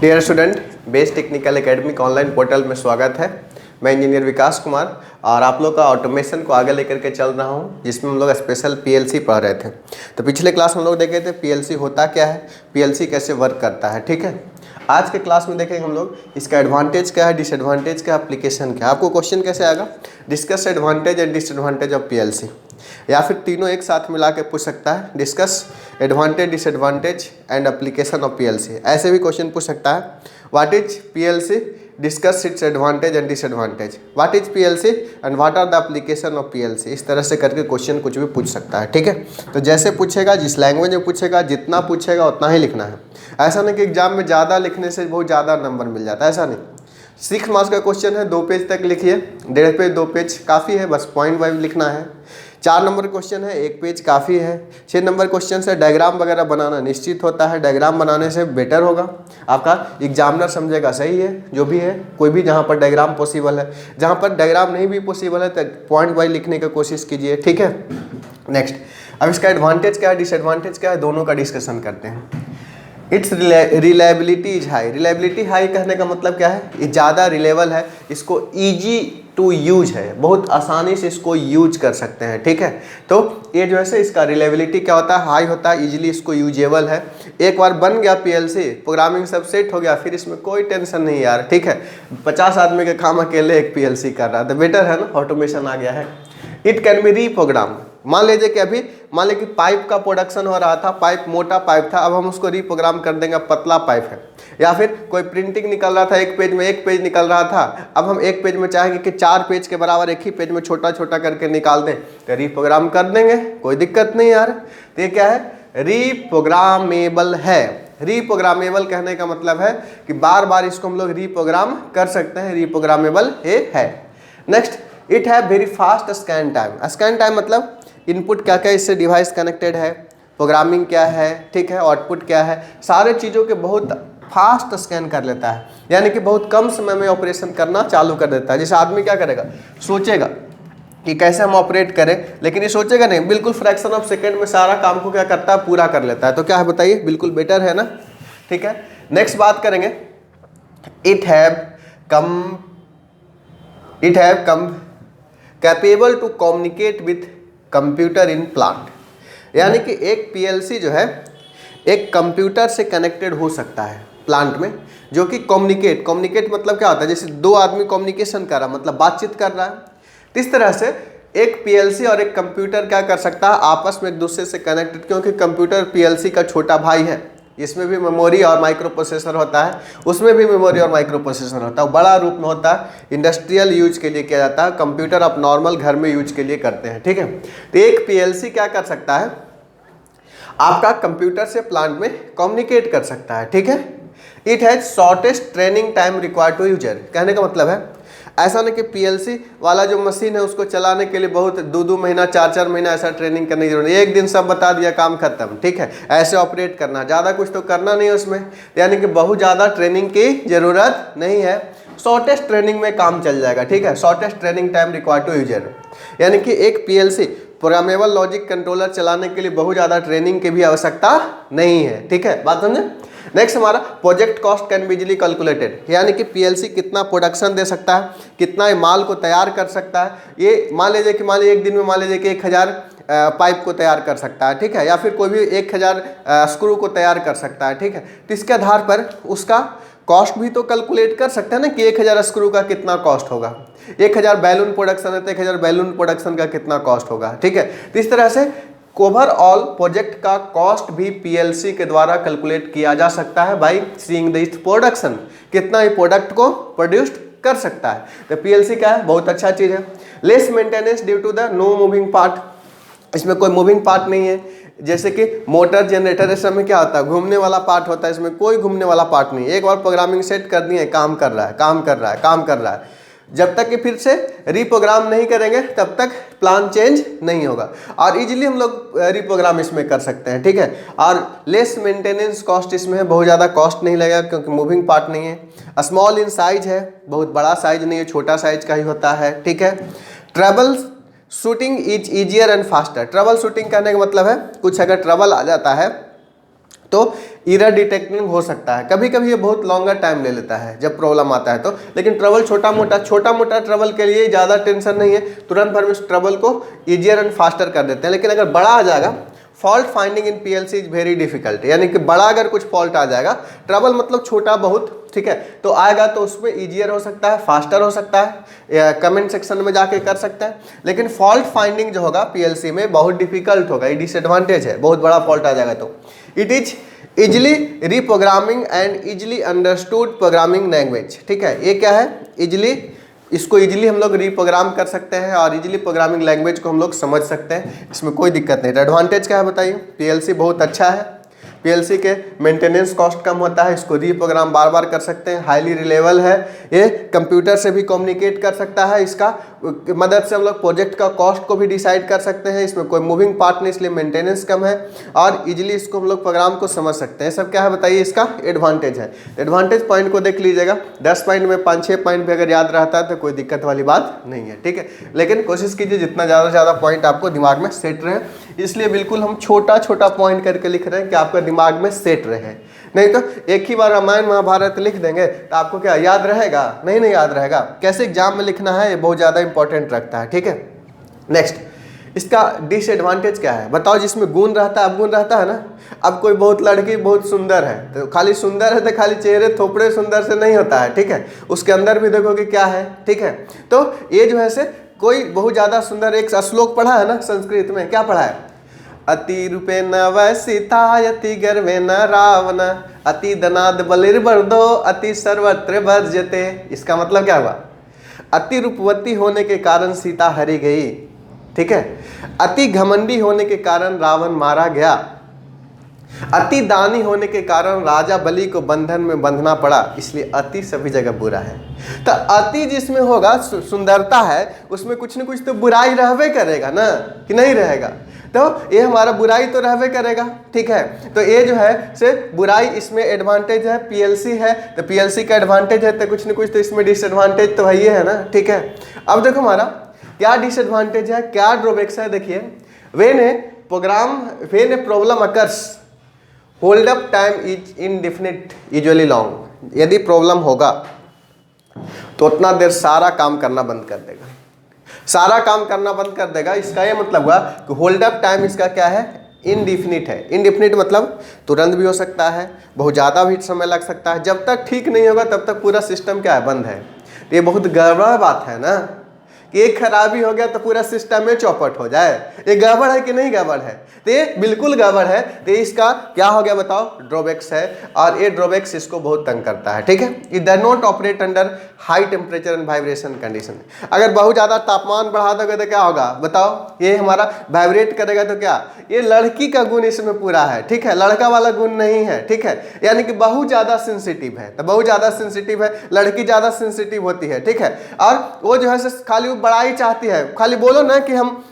Dear student, best technical academy का online portal में स्वागत है। मैं इंजीनियर विकास कुमार और आप लोग का ऑटोमेशन को आगे लेकर के चल रहा हूं, जिसमें हम लोग स्पेशल पीएलसी पढ़ रहे थे। तो पिछले क्लास में हम लोग देखे थे पीएलसी होता क्या है, पीएलसी कैसे वर्क करता है। ठीक है, आज के क्लास में देखेंगे हम लोग इसका एडवांटेज क्या है, डिसएडवांटेज क्या, एप्लीकेशन क्या। आपको क्वेश्चन कैसे आएगा, discuss advantage and disadvantage of PLC, या फिर तीनों एक साथ मिला के पूछ सकता है, discuss advantage disadvantage and application of PLC. ऐसे भी क्वेश्चन पूछ सकता है, what is PLC, discuss its advantage and disadvantage, what is PLC and what are the application of PLC. इस तरह से करके क्वेश्चन कुछ भी पूछ सकता है। ठीक है, तो जैसे पूछेगा, जिस लैंग्वेज में पूछेगा, जितना पूछेगा उतना ही लिखना है। ऐसा नहीं कि एग्जाम में ज़्यादा लिखने से बहुत ज़्यादा नंबर मिल जाता है, ऐसा नहीं। 6 मार्क्स का क्वेश्चन है, 2 पेज तक लिखिए, 1.5 पेज 2 पेज काफ़ी है, बस पॉइंट वाइज लिखना है। 4 नंबर क्वेश्चन है, 1 पेज काफ़ी है। 6 नंबर क्वेश्चन से डायग्राम वगैरह बनाना निश्चित होता है, डायग्राम बनाने से बेटर होगा, आपका एग्जामिनर समझेगा सही है जो भी है। कोई भी जहाँ पर डायग्राम पॉसिबल है, जहाँ पर डायग्राम नहीं भी पॉसिबल है तो पॉइंट वाइज लिखने की कोशिश कीजिए। ठीक है, नेक्स्ट, अब इसका एडवांटेज क्या है, डिसएडवांटेज क्या है, दोनों का डिस्कशन करते हैं। It's reliability is high. Reliability high कहने का मतलब क्या है, ये ज़्यादा रिलेबल है, इसको ईजी टू यूज है, बहुत आसानी से इसको यूज कर सकते हैं। ठीक है, तो ये जो है इसका रिलायबिलिटी क्या होता है, हाई होता है, इजीली इसको यूजेबल है। एक बार बन गया पीएलसी, प्रोग्रामिंग सब सेट हो गया, फिर इसमें कोई टेंशन नहीं यार। ठीक है, 50 आदमी का काम अकेले एक पीएलसी कर रहा है तो बेटर है ना, ऑटोमेशन आ गया है। It can be reprogram. मान लीजिए कि अभी मान लीजिए कि पाइप का प्रोडक्शन हो रहा था, पाइप मोटा पाइप था, अब हम उसको रीप्रोग्राम कर देंगे, पतला पाइप है। या फिर कोई प्रिंटिंग निकल रहा था, एक पेज में 1 पेज निकल रहा था, अब हम एक पेज में चाहेंगे कि 4 पेज के बराबर एक ही पेज में छोटा छोटा करके निकाल दें, तो रीप्रोग्राम कर देंगे, कोई दिक्कत नहीं यार। तो ये क्या है, रीप्रोग्रामेबल है। रीप्रोग्रामेबल कहने का मतलब है कि बार बार इसको हम लोग रीप्रोग्राम कर सकते हैं, रीप्रोग्रामेबल है। Next, it have very fast scan time. Scan time मतलब इनपुट क्या क्या इससे डिवाइस कनेक्टेड है, प्रोग्रामिंग क्या है, ठीक है, आउटपुट क्या है, सारे चीज़ों के बहुत फास्ट स्कैन कर लेता है, यानी कि बहुत कम समय में ऑपरेशन करना चालू कर देता है। जैसे आदमी क्या करेगा, सोचेगा कि कैसे हम ऑपरेट करें, लेकिन ये सोचेगा नहीं, बिल्कुल फ्रैक्शन ऑफ सेकेंड में सारा काम को क्या करता है, पूरा कर लेता है। तो क्या है बताइए, बिल्कुल बेटर है ना। ठीक है, नेक्स्ट बात करेंगे, it have come capable to communicate with computer in plant. यानी कि एक पीएलसी जो है एक कंप्यूटर से कनेक्टेड हो सकता है प्लांट में, जो कि कम्युनिकेट मतलब क्या होता है, जैसे 2 आदमी कम्युनिकेशन कर रहा है, मतलब बातचीत कर रहा है। इस तरह से एक पीएलसी और एक कंप्यूटर क्या कर सकता है, आपस में एक दूसरे से कनेक्टेड, क्योंकि कंप्यूटर पीएलसी का छोटा भाई है, इसमें भी मेमोरी और माइक्रो प्रोसेसर होता है, उसमें भी मेमोरी और माइक्रो प्रोसेसर होता है, बड़ा रूप में होता है, इंडस्ट्रियल यूज के लिए किया जाता है, कंप्यूटर आप नॉर्मल घर में यूज के लिए करते हैं। ठीक है, तो एक पीएलसी क्या कर सकता है, आपका कंप्यूटर से प्लांट में कम्युनिकेट कर सकता है। ठीक है, it has shortest training time required to user. कहने का मतलब है ऐसा नहीं कि पीएलसी वाला जो मशीन है उसको चलाने के लिए बहुत 2-2 महीना 4-4 महीना ऐसा ट्रेनिंग करने की जरूरत नहीं, एक दिन सब बता दिया, काम खत्म। ठीक है, ऐसे ऑपरेट करना, ज़्यादा कुछ तो करना नहीं है उसमें, यानी कि बहुत ज़्यादा ट्रेनिंग की ज़रूरत नहीं है, शॉर्टेस्ट ट्रेनिंग में काम चल जाएगा। ठीक है, shortest training time required to user, यानी कि एक पीएलसी प्रोग्रामेबल लॉजिक कंट्रोलर चलाने के लिए बहुत ज़्यादा ट्रेनिंग की भी आवश्यकता नहीं है। ठीक है, बात समझे। नेक्स्ट हमारा project cost can be easily calculated, यानी कि पीएलसी कितना प्रोडक्शन दे सकता है, कितना माल को तैयार कर सकता है। ये मान लीजिए एक दिन में मान लीजिए कि 1000 पाइप को तैयार कर सकता है। ठीक है, या फिर कोई भी 1000 स्क्रू को तैयार कर सकता है। ठीक है, तो इसके आधार पर उसका कॉस्ट भी तो कैलकुलेट कर सकते हैं ना कि 1000 स्क्रू का कितना कॉस्ट होगा, 1000 बैलून प्रोडक्शन है तो 1000 बैलून प्रोडक्शन का कितना कॉस्ट होगा। ठीक है, तो इस तरह से ओवरऑल प्रोजेक्ट का कॉस्ट भी पीएलसी के द्वारा कैलकुलेट किया जा सकता है बाय सीइंग दिस प्रोडक्शन, कितना ही प्रोडक्ट को प्रोड्यूस कर सकता है। तो पीएलसी क्या है, बहुत अच्छा चीज़ है। Less maintenance due to the no moving part, इसमें कोई मूविंग पार्ट नहीं है, जैसे कि मोटर जनरेटर, इस समय क्या होता है, घूमने वाला पार्ट होता है, इसमें कोई घूमने वाला पार्ट नहीं है। एक बार प्रोग्रामिंग सेट कर दिए, काम कर रहा है, जब तक कि फिर से रीप्रोग्राम नहीं करेंगे तब तक प्लान चेंज नहीं होगा, और इजीली हम लोग रीप्रोग्राम इसमें कर सकते हैं। ठीक है, और लेस मेंटेनेंस कॉस्ट इसमें है, बहुत ज़्यादा कॉस्ट नहीं लगेगा क्योंकि मूविंग पार्ट नहीं है। स्मॉल इन साइज है, बहुत बड़ा साइज नहीं है, छोटा साइज का ही होता है। ठीक है, trouble shooting is easier and faster. Trouble shooting करने का मतलब है कुछ अगर ट्रबल आ जाता है तो एरर डिटेक्टिंग हो सकता है। कभी कभी ये बहुत लॉन्गर टाइम ले लेता है जब प्रॉब्लम आता है तो, लेकिन ट्रबल छोटा मोटा ट्रबल के लिए ज़्यादा टेंशन नहीं है, तुरंत भर में उस ट्रबल को ईजियर एंड फास्टर कर देते हैं। लेकिन अगर बड़ा आ जाएगा, fault finding in PLC is very difficult, यानी कि बड़ा अगर कुछ फॉल्ट आ जाएगा, ट्रबल मतलब छोटा बहुत, ठीक है, तो आएगा तो उसमें ईजियर हो सकता है, फास्टर हो सकता है, कमेंट सेक्शन में जाके कर सकते हैं। लेकिन फॉल्ट फाइंडिंग जो होगा पीएलसी में बहुत डिफिकल्ट होगा, ये डिसएडवांटेज है, बहुत बड़ा फॉल्ट आ जाएगा तो। It is easily reprogramming and easily understood programming language, ठीक है, ये क्या है, इजली, इसको इजीली हम लोग रीप्रोग्राम कर सकते हैं और इजीली प्रोग्रामिंग लैंग्वेज को हम लोग समझ सकते हैं, इसमें कोई दिक्कत नहीं। एडवांटेज क्या है बताइए, पीएलसी बहुत अच्छा है, पीएलसी के मेंटेनेंस कॉस्ट कम होता है, इसको रीप्रोग्राम बार बार कर सकते हैं, हाईली रिलेबल है, ये कंप्यूटर से भी कम्युनिकेट कर सकता है, इसका मदद से हम लोग प्रोजेक्ट का कॉस्ट को भी डिसाइड कर सकते हैं, इसमें कोई मूविंग पार्ट नहीं, इसलिए मेंटेनेंस कम है और इजीली इसको हम लोग प्रोग्राम को समझ सकते हैं। सब क्या है बताइए, इसका एडवांटेज है। एडवांटेज पॉइंट को देख लीजिएगा, 10 पॉइंट में 5-6 पॉइंट भी अगर याद रहता है तो कोई दिक्कत वाली बात नहीं है, ठीक है, लेकिन कोशिश कीजिए जितना ज़्यादा से ज़्यादा पॉइंट आपको दिमाग में सेट रहे, इसलिए बिल्कुल हम छोटा छोटा पॉइंट करके लिख रहे हैं कि आपका दिमाग में सेट रहे, नहीं तो एक ही बार रामायण महाभारत लिख देंगे तो आपको क्या याद रहेगा, नहीं याद रहेगा। कैसे एग्जाम में लिखना है ये बहुत ज़्यादा इंपॉर्टेंट रखता है, ठीक है। नेक्स्ट, इसका डिसएडवांटेज क्या है बताओ, जिसमें गुण रहता है, अब गुण रहता है ना, अब कोई बहुत लड़की बहुत सुंदर है तो खाली सुंदर है तो खाली चेहरे थोपड़े सुंदर से नहीं होता है, ठीक है, उसके अंदर भी देखोगे क्या है, ठीक है। तो ये जो है से कोई बहुत ज़्यादा सुंदर, एक श्लोक पढ़ा है ना संस्कृत में, क्या पढ़ा है, अति रूपेण वै सीता अति गर्वेण रावण अति धनाद बलिर्बर्धो अति सर्वत्र वर्ज्यते। इसका मतलब क्या हुआ, अति रूपवती होने के कारण सीता हरी गई, ठीक है, अति घमंडी होने के कारण रावण मारा गया, अति दानी होने के कारण राजा बलि को बंधन में बंधना पड़ा, इसलिए अति सभी जगह बुरा है। तो अति जिसमें होगा सुंदरता है उसमें कुछ न कुछ तो बुराई रहबे करेगा ना, कि नहीं रहेगा, तो ये हमारा बुराई तो रहबे करेगा, ठीक है। तो ये जो है से बुराई इसमें एडवांटेज है, पीएलसी है तो पीएलसी का एडवांटेज है, तो कुछ न कुछ तो इसमें डिसएडवांटेज तो है ना, ठीक है। अब देखो हमारा क्या डिसएडवांटेज है, क्या ड्रॉबैक्स है, देखिए, when a problem occurs hold up time is indefinite usually long, यदि प्रॉब्लम होगा तो उतना देर सारा काम करना बंद कर देगा, सारा काम करना बंद कर देगा। इसका ये मतलब हुआ कि होल्ड अप टाइम इसका क्या है, इनडिफिनिट है। इनडिफिनिट मतलब तुरंत भी हो सकता है, बहुत ज़्यादा भी समय लग सकता है, जब तक ठीक नहीं होगा तब तक पूरा सिस्टम क्या है, बंद है। तो ये बहुत गड़बड़ बात है ना, कि एक खराबी हो गया तो पूरा सिस्टम में चौपट हो जाए, ये गड़बड़ है कि नहीं गड़बड़ है, तो ये बिल्कुल गड़बड़ है। तो इसका क्या हो गया बताओ, ड्रॉबैक्स है, और ये ड्रॉबैक्स इसको बहुत तंग करता है, ठीक है। It does not operate under high temperature and vibration condition. अगर बहुत ज़्यादा तापमान बढ़ा दोगे तो क्या होगा बताओ, ये हमारा वाइब्रेट करेगा तो क्या, ये लड़की का गुण इसमें पूरा है, ठीक है, लड़का वाला गुण नहीं है, ठीक है, यानी कि बहुत ज़्यादा सेंसिटिव है, तो बहुत ज़्यादा सेंसिटिव है, लड़की ज़्यादा सेंसिटिव होती है, ठीक है। और वो जो है खाली बड़ाई चाहती है, खाली बोलो ना कि हम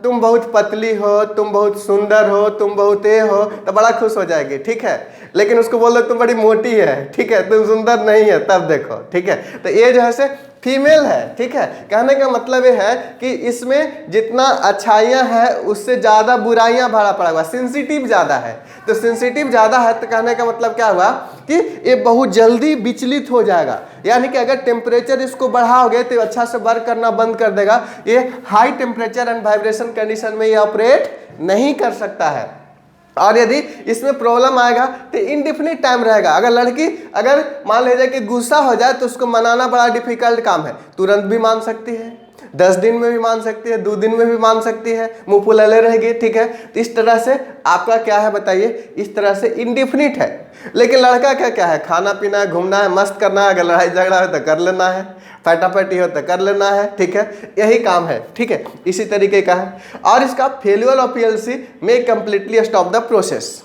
तुम बहुत पतली हो, तुम बहुत सुंदर हो, तुम बहुत ये हो, तो बड़ा खुश हो जाएगी, ठीक है। लेकिन उसको बोलो तुम बड़ी मोटी है, ठीक है, तुम सुंदर नहीं है, तब देखो, ठीक है। तो ये जो है से फीमेल है, ठीक है। कहने का मतलब ये है कि इसमें जितना अच्छाइयाँ हैं उससे ज़्यादा बुराइयाँ भरा पड़ा हुआ, सेंसिटिव ज़्यादा है। तो सेंसिटिव ज़्यादा है तो कहने का मतलब क्या हुआ कि ये बहुत जल्दी विचलित हो जाएगा, यानी कि अगर टेम्परेचर इसको बढ़ाओगे तो अच्छा से वर्क करना बंद कर देगा। ये high temperature and vibration condition में ये ऑपरेट नहीं कर सकता है, और यदि इसमें प्रॉब्लम आएगा तो इनडिफिनिट टाइम रहेगा। अगर लड़की अगर मान लीजिए कि गुस्सा हो जाए तो उसको मनाना बड़ा डिफिकल्ट काम है, तुरंत भी मान सकती है, 10 दिन में भी मान सकती है, 2 दिन में भी मान सकती है, मुंह फुलैले रहेगी, ठीक है। तो इस तरह से आपका क्या है बताइए, इस तरह से इनडिफिनिट है। लेकिन लड़का क्या है, खाना पीना है, घूमना है, मस्त करना है, अगर लड़ाई झगड़ा हो तो कर लेना है, फटाफटी हो तो कर लेना है, ठीक है, यही काम है, ठीक है, इसी तरीके का है। और इसका फेल्यूर ऑफ पीएलसी में कम्प्लीटली स्टॉप द प्रोसेस।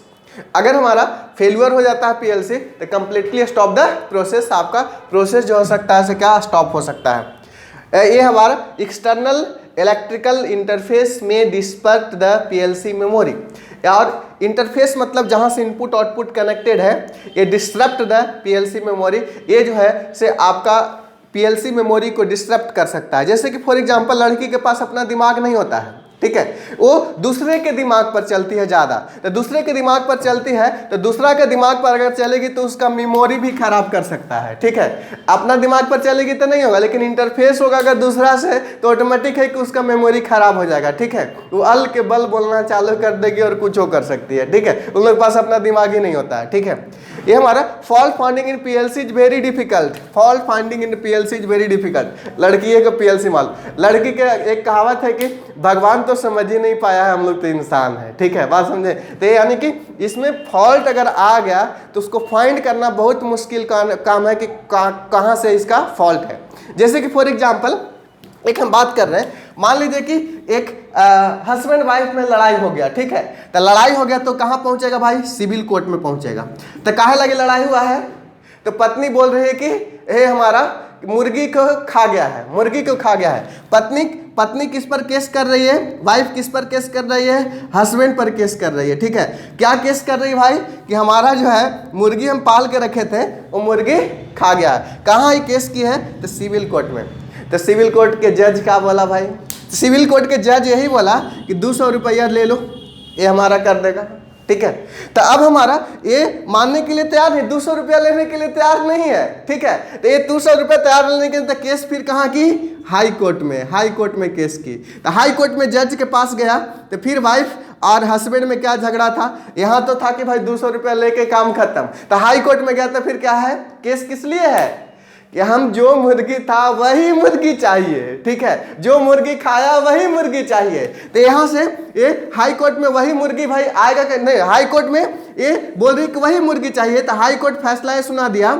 अगर हमारा फेल्यूर हो जाता है पीएलसी तो कम्प्लीटली स्टॉप द प्रोसेस, आपका प्रोसेस जो हो सकता है से क्या स्टॉप हो सकता है। ये हमारा एक्सटर्नल इलेक्ट्रिकल इंटरफेस में डिस्पर्ट द पीएलसी मेमोरी, और इंटरफेस मतलब जहां से इनपुट आउटपुट कनेक्टेड है, ये डिस्टर्ब द पीएलसी मेमोरी, ये जो है से आपका पीएलसी मेमोरी को डिस्टर्ब कर सकता है। जैसे कि फॉर एग्जांपल लड़की के पास अपना दिमाग नहीं होता है, ठीक है, वो दूसरे के दिमाग पर चलती है ज़्यादा। तो दूसरे के दिमाग पर चलती है तो दूसरा के दिमाग पर अगर चलेगी तो उसका मेमोरी भी खराब कर सकता है। ठीक है, अपना दिमाग पर चलेगी तो नहीं होगा, लेकिन इंटरफेस होगा अगर दूसरा से तो ऑटोमेटिक है कि उसका मेमोरी खराब हो जाएगा। ठीक है, वो अल के बल बोलना चालू कर देगी और कुछ कर सकती है। ठीक है, उन लोग के पास अपना दिमाग ही नहीं होता है। ठीक है, ये हमारा fault finding in PLC is very difficult. Fault finding in PLC is very difficult. लड़की को पीएलसी मालूम, लड़की के एक कहावत है कि भगवान तो समझ ही नहीं पाया है, हम लोग तो इंसान है। ठीक है, बात समझे? तो यानी कि इसमें फॉल्ट अगर आ गया तो उसको फाइंड करना बहुत मुश्किल काम है कि कहाँ से इसका फॉल्ट है। जैसे कि फॉर एग्जाम्पल एक हम बात कर रहे हैं, मान लीजिए कि एक हस्बैंड वाइफ में लड़ाई हो गया। ठीक है, तो लड़ाई हो गया तो कहाँ पहुंचेगा भाई? सिविल कोर्ट में पहुंचेगा। तो काहे लगे लड़ाई हुआ है? तो पत्नी बोल रही है कि ये हमारा मुर्गी को खा गया है, मुर्गी को खा गया है। पत्नी किस पर केस कर रही है? वाइफ किस पर केस कर रही है? हस्बैंड पर केस कर रही है। ठीक है, क्या केस कर रही है भाई? कि हमारा जो है मुर्गी हम पाल के रखे थे, वो मुर्गी खा गया है। कहाँ ये केस की है? तो सिविल कोर्ट में। तो सिविल कोर्ट के जज क्या बोला भाई? सिविल कोर्ट के जज यही बोला कि 200 रुपया ले लो, ये हमारा कर देगा। ठीक है, तो अब हमारा ये मानने के लिए तैयार है, 200 रुपया लेने के लिए तैयार नहीं है। ठीक है, तो ये 200 रुपया तैयार लेने के लिए तो केस फिर कहाँ की? हाई कोर्ट में। हाई कोर्ट में केस की। तो हाई कोर्ट में जज के पास गया तो फिर वाइफ और हस्बैंड में क्या झगड़ा था? यहाँ तो था कि भाई 200 रुपया लेके काम खत्म। तो हाई कोर्ट में गया तो फिर क्या है? केस किस लिए है? कि हम जो मुर्गी था वही मुर्गी चाहिए। ठीक है, जो मुर्गी खाया वही मुर्गी चाहिए। तो यहाँ से ये हाई कोर्ट में वही मुर्गी भाई आएगा कि नहीं? हाई कोर्ट में ये बोल रही कि वही मुर्गी चाहिए। तो हाई कोर्ट फैसला ये सुना दिया।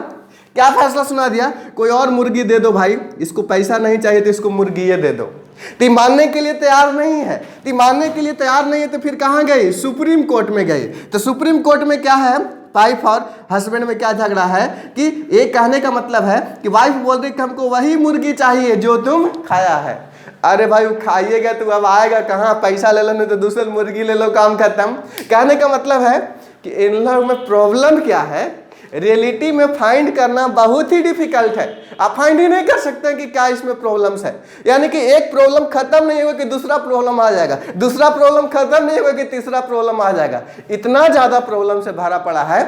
क्या फैसला सुना दिया? कोई और मुर्गी दे दो भाई, इसको पैसा नहीं चाहिए तो इसको मुर्गी ये दे दो। तो मानने के लिए तैयार नहीं है। तो मानने के लिए तैयार नहीं है तो फिर कहाँ गई? सुप्रीम कोर्ट में गई। तो सुप्रीम कोर्ट में क्या है? वाइफ और हस्बैंड में क्या झगड़ा है कि एक कहने का मतलब है कि वाइफ बोल रही कि हमको वही मुर्गी चाहिए जो तुम खाया है। अरे भाई वो खाइएगा तो अब आएगा कहाँ? पैसा ले लो, नहीं तो दूसरी मुर्गी ले लो, काम खत्म। कहने का मतलब है कि इन लोगों में प्रॉब्लम क्या है, रियलिटी में फाइंड करना बहुत ही डिफिकल्ट है। आप फाइंड ही नहीं कर सकते कि क्या इसमें प्रॉब्लम्स है। यानी कि एक प्रॉब्लम खत्म नहीं होगा कि दूसरा प्रॉब्लम आ जाएगा, दूसरा प्रॉब्लम खत्म नहीं होगा कि तीसरा प्रॉब्लम आ जाएगा। इतना ज़्यादा प्रॉब्लम से भरा पड़ा है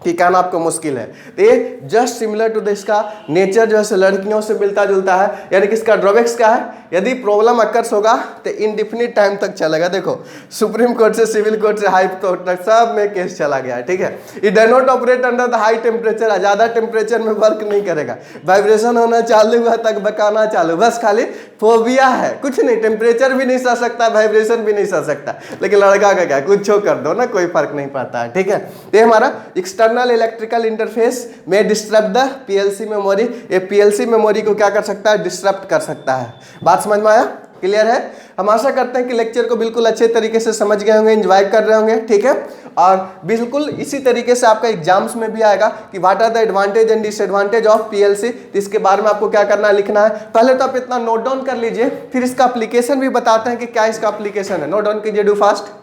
कि कहना आपको मुश्किल है। तो ये जस्ट सिमिलर टू इसका नेचर जो है लड़कियों से मिलता जुलता है। यानी कि इसका ड्रॉबैक्स क्या है? यदि प्रॉब्लम अकर्स होगा तो इनडिफिनिट टाइम तक चलेगा। देखो सुप्रीम कोर्ट से सिविल कोर्ट से हाई कोर्ट तक सब में केस चला गया है। ठीक है, it does not operate under the high temperature. ज़्यादा टेम्परेचर में वर्क नहीं करेगा। वाइब्रेशन होना चालू हुआ तक बकाना चालू, बस खाली फोबिया है, कुछ नहीं। टेम्परेचर भी नहीं सह सकता, वाइब्रेशन भी नहीं सह सकता। लेकिन लड़का का क्या, कुछ कर दो ना, कोई फर्क नहीं पड़ता है। ठीक है, ये हमारा एक्सटर्नल इलेक्ट्रिकल इंटरफेस में डिस्टर्ब द पीएलसी मेमोरी। ये पीएलसी मेमोरी को क्या कर सकता है? डिस्टर्ब कर सकता है। बात समझ में आया? क्लियर है? हम आशा करते हैं कि लेक्चर को बिल्कुल अच्छे तरीके से समझ गए होंगे, एंजॉय कर रहे होंगे। ठीक है, और बिल्कुल इसी तरीके से आपका एग्जाम्स में भी आएगा कि what are the advantage and disadvantage of PLC. तो इसके बारे में आपको क्या करना है, लिखना है। पहले तो आप इतना नोट डाउन कर लीजिए, फिर इसका एप्लीकेशन भी बताते हैं कि क्या इसका एप्लीकेशन है। नोट डाउन कीजिए, डू फास्ट।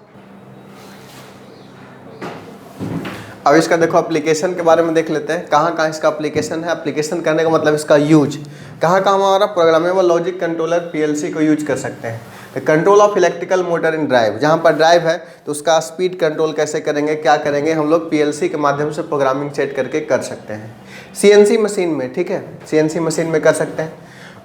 अब इसका देखो एप्लीकेशन के बारे में देख लेते हैं, कहाँ कहाँ इसका एप्लीकेशन है। एप्लीकेशन करने का मतलब इसका यूज, कहाँ कहाँ हमारा प्रोग्रामेबल लॉजिक कंट्रोलर पीएलसी को यूज कर सकते हैं। Control of electrical motor in drive, जहाँ पर ड्राइव है तो उसका स्पीड कंट्रोल कैसे करेंगे, क्या करेंगे, हम लोग पीएलसी के माध्यम से प्रोग्रामिंग सेट करके कर सकते हैं। सीएनसी मशीन में, ठीक है, सीएनसी मशीन में कर सकते हैं।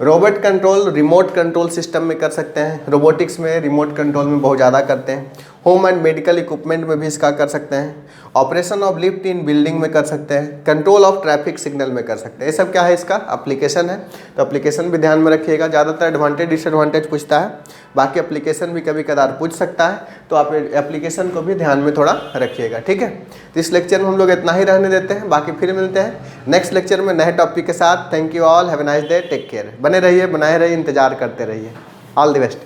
Robot control remote control system में कर सकते हैं। रोबोटिक्स में रिमोट कंट्रोल में बहुत ज़्यादा करते हैं। होम एंड मेडिकल इक्विपमेंट में भी इसका कर सकते हैं। Operation of lift in building में कर सकते हैं। कंट्रोल ऑफ ट्रैफिक सिग्नल में कर सकते हैं। ये सब क्या है, इसका एप्लीकेशन है। तो एप्लीकेशन भी ध्यान में रखिएगा। ज़्यादातर एडवांटेज डिसएडवांटेज पूछता है, बाकी एप्लीकेशन भी कभी कदार पूछ सकता है, तो आप एप्लीकेशन को भी ध्यान में थोड़ा रखिएगा। ठीक है, तो इस लेक्चर में हम लोग इतना ही रहने देते हैं, बाकी फिर मिलते हैं नेक्स्ट लेक्चर में नए टॉपिक के साथ। Thank you all, have a nice day, take care. बने रहिए, बनाए रहिए, इंतजार करते रहिए। All the best.